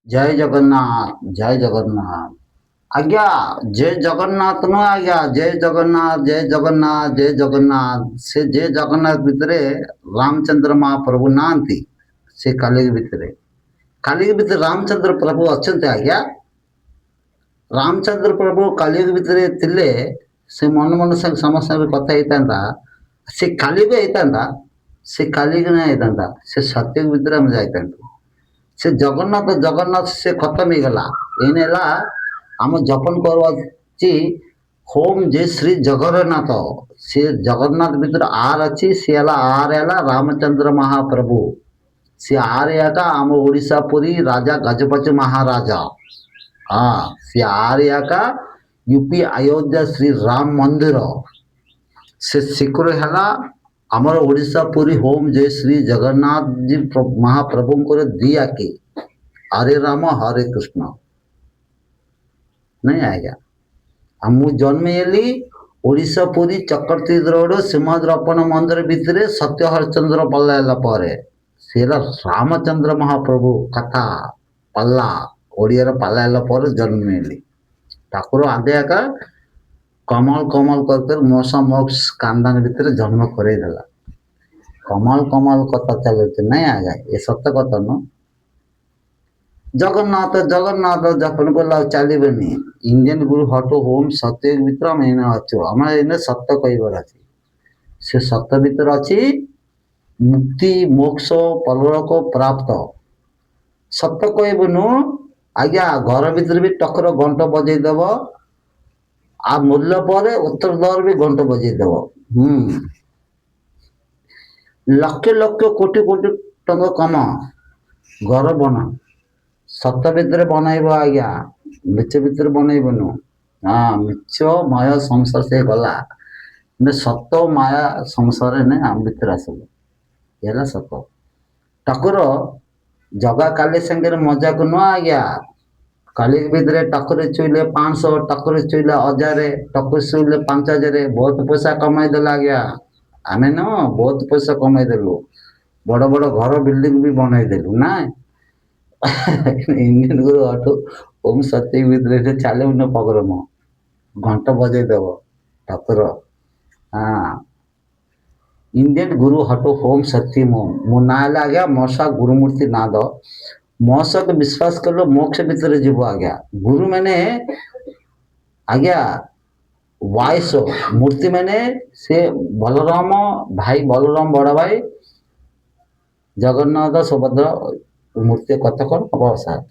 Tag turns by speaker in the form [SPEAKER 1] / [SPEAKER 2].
[SPEAKER 1] जय जगन्नाथ जय जगन्नाथ। आज्ञा जय जगन्नाथ न आज्ञा जय जगन्नाथ जय जगन्नाथ जय जगन्नाथ से जय जगन्नाथ भितरे रामचंद्र महाप्रभु नांती से काली भितरे काली भितर रामचंद्र प्रभु अच्छे आज्ञा रामचंद्र प्रभु काली भितरे थिले से मन मन संग समस्त कथा होता से काली भी होता से काली नहीं होता से सत्य भितर हम जाता से जगन्नाथ जगन्नाथ से खत्म ही गला एनेला आम जपन करवाची होम जे श्री जगन्नाथ से जगन्नाथ भितर आर अच्छी सी आर है रामचंद्र महाप्रभु सी आर याका आम ओडिशा पुरी राजा गजपति महाराजा हाँ सी आर याका यूपी अयोध्या श्री राम मंदिर से शिखर है आमर ओडिशा पुरी होम जय श्री जगन्नाथ जी महाप्रभु को दिया कि हरे राम हरे कृष्ण नहीं आएगा हम जन्म एली ओडिशा पुरी चक्रती रोड सिंहद्रपण मंदिर भितर सत्य हरिश्चंद्र पल्ला पर से रामचंद्र महाप्रभु कथा पल्ला ओडिया पल्ला पर जन्म एली ठाकुर आगे का कमल कमल कर मोसा मोक्ष कांदान भितर जन्म करदेला कमल कमल कथा चलते नहीं आ जाए ये सत्य कथा न जगन्नाथ जगन्नाथ जपन कला चलबे इंडियन गुरु हटो होम सत्य भितर आम अच्छे आम इन सत्य कहबार अच्छे से सत्य भितर अच्छी मुक्ति मोक्ष परलोक प्राप्त सत्य कहबुनु आज्ञा घर भितर भी टकर घंट बजेदेव आ मूल्य पर उत्तर दर भी घंट बजेदेव लक्ष लक्ष कोटि कोटि टंका कमा घर बना सत भितर बनइब आज्ञा मिछ भितर बनइबनु हाँ मिछ माया संसार से गला ने सत माया संसार ने आम भितर आसब ये सत ठाकुर जगा काली संगे मजाक नुह आज्ञा काली भितर टकुरे छुईले 500 टकुरे छुईले 1000 टकुरे छुईले 5000 बहुत पैसा कमाई देला आज्ञा आमे न बहुत पैसा कमाई देलु बड़ बड़ घर बिल्डिंग भी बनाई देलु ना इंडियन गुरु हटो ओम सत्य भितर चले न पगरम घंट बजे देव ठाकुर हाँ इंडियन गुरु हटो होम सत्य मो ना आज्ञा मशा गुरुमूर्ति नाद मोस को विश्वास कर लो मोक्ष भितर जीव आज्ञा गुरु मैंने आज्ञा वायस मूर्ति मैंने से बलराम भाई बलराम बड़ भाई जगन्नाथ सुभद्रा मूर्ति कथ कौन अवसाद